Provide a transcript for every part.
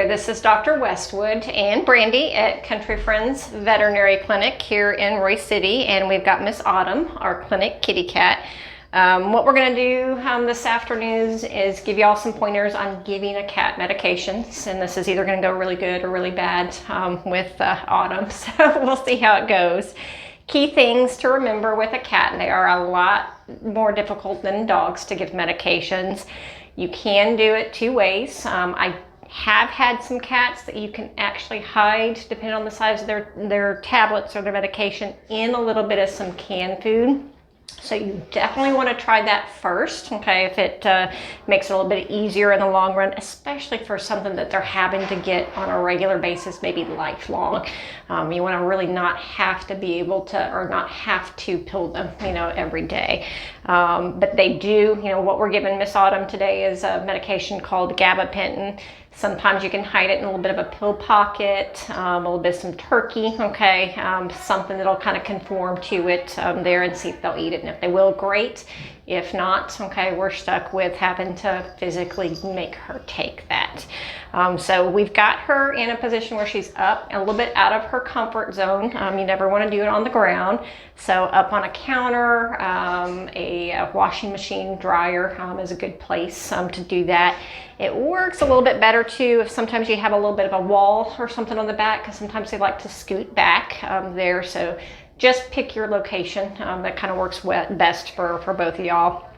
there, this is Dr. Westwood and Brandy at Country Friends Veterinary Clinic here in Roy City, and we've got Miss Autumn, our clinic kitty cat. What we're going to do this afternoon is give you all some pointers on giving a cat medications, and this is either going to go really good or really bad with Autumn, so we'll see how it goes. Key things to remember with a cat, and they are a lot more difficult than dogs to give medications. You can do it two ways. I have had some cats that you can actually hide, depending on the size of their tablets or their medication, in a little bit of some canned food. So you definitely want to try that first, okay, if it makes it a little bit easier in the long run, especially for something that they're having to get on a regular basis, maybe lifelong. You want to really not have to be able to, or not have to pill them, every day. But they do, what we're giving Miss Autumn today is a medication called gabapentin. Sometimes you can hide it in a little bit of a pill pocket, a little bit of some turkey, okay, something that'll kind of conform to it there, and see if they'll eat it. And if they will, great. If not, okay, we're stuck with having to physically make her take that. So we've got her in a position where she's up a little bit out of her comfort zone. You never want to do it on the ground. So up on a counter, a washing machine dryer is a good place to do that. It works a little bit better too if sometimes you have a little bit of a wall or something on the back, because sometimes they like to scoot back there. So just pick your location. That kind of works best for both of y'all.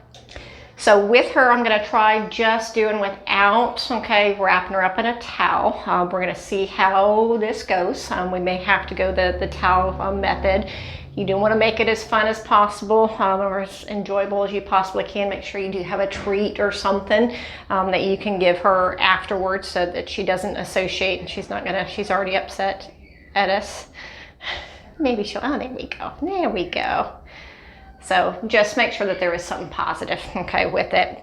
So with her, I'm going to try just doing without, okay, wrapping her up in a towel. We're going to see how this goes. We may have to go the towel method. You do want to make it as fun as possible, or as enjoyable as you possibly can. Make sure you do have a treat or something that you can give her afterwards, so that she doesn't associate and she's already upset at us. Maybe she'll, oh, there we go. So just make sure that there is something positive, okay, with it.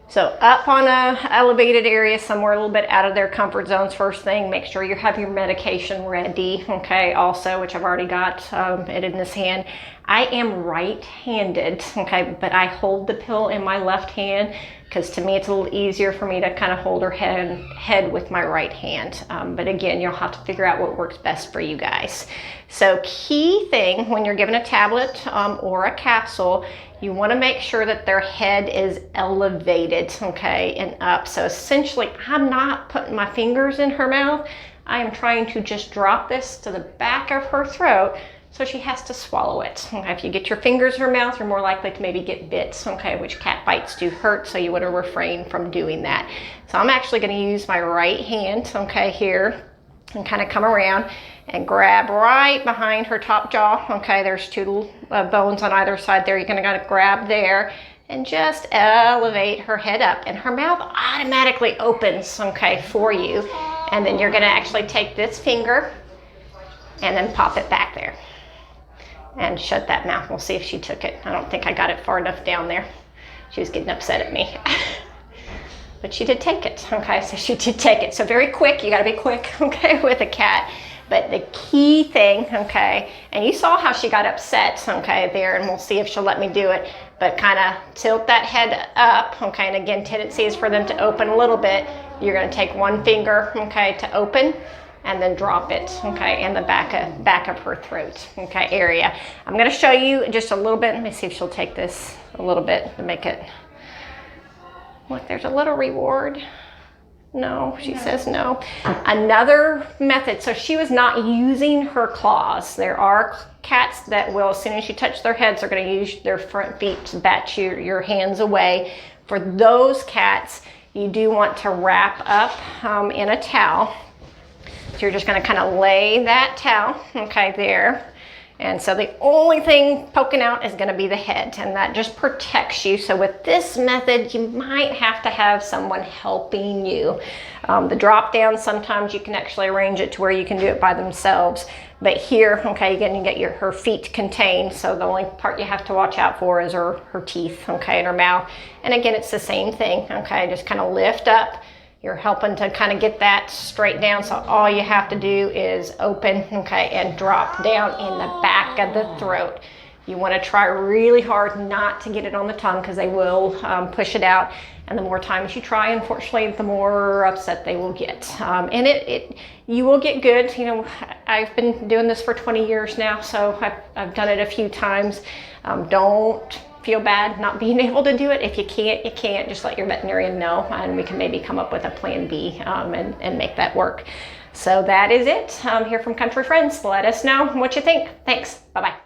So up on a elevated area, somewhere a little bit out of their comfort zones, first thing, make sure you have your medication ready, okay, also, which I've already got it in this hand. I am right-handed, okay, but I hold the pill in my left hand, because to me it's a little easier for me to kind of hold her head with my right hand. But again, you'll have to figure out what works best for you guys. So key thing when you're given a tablet or a capsule, you want to make sure that their head is elevated, okay, and up. So essentially, I'm not putting my fingers in her mouth. I am trying to just drop this to the back of her throat, so she has to swallow it. Okay, if you get your fingers in her mouth, you're more likely to maybe get bits, okay, which cat bites do hurt, so you want to refrain from doing that. So I'm actually going to use my right hand, okay, here, and kind of come around and grab right behind her top jaw. Okay, there's two bones on either side there. You're going to grab there and just elevate her head up, and her mouth automatically opens, okay, for you. And then you're going to actually take this finger and then pop it back there and shut that mouth. We'll see if she took it. I don't think I got it far enough down there. She was getting upset at me. But she did take it, okay? So she did take it. So very quick, you gotta be quick, okay, with a cat. But the key thing, okay, and you saw how she got upset, okay, there, and we'll see if she'll let me do it, but kind of tilt that head up, okay, and again, tendency is for them to open a little bit. You're gonna take one finger, okay, to open, and then drop it, okay, in the back of her throat, okay, area. I'm going to show you just a little bit. Let me see if she'll take this a little bit to make it. Look, there's a little reward. No, she says no. Another method, so she was not using her claws. There are cats that will, as soon as you touch their heads, they're going to use their front feet to bat your hands away. For those cats, you do want to wrap up in a towel. So you're just going to kind of lay that towel, okay, there. And so the only thing poking out is going to be the head, and that just protects you. So with this method, you might have to have someone helping you. The drop down, sometimes you can actually arrange it to where you can do it by themselves. But here, okay, again, you get her feet contained. So the only part you have to watch out for is her teeth, okay, and her mouth. And again, it's the same thing, okay, just kind of lift up. You're helping to kind of get that straight down, so all you have to do is open, okay, and drop down in the back of the throat. You want to try really hard not to get it on the tongue because they will push it out. And the more times you try, unfortunately, the more upset they will get. And you will get good. You know, I've been doing this for 20 years now, so I've done it a few times. Don't feel bad not being able to do it. If you can't, you can't. Just let your veterinarian know, and we can maybe come up with a plan B and make that work. So that is it here from Country Friends. Let us know what you think. Thanks. Bye-bye.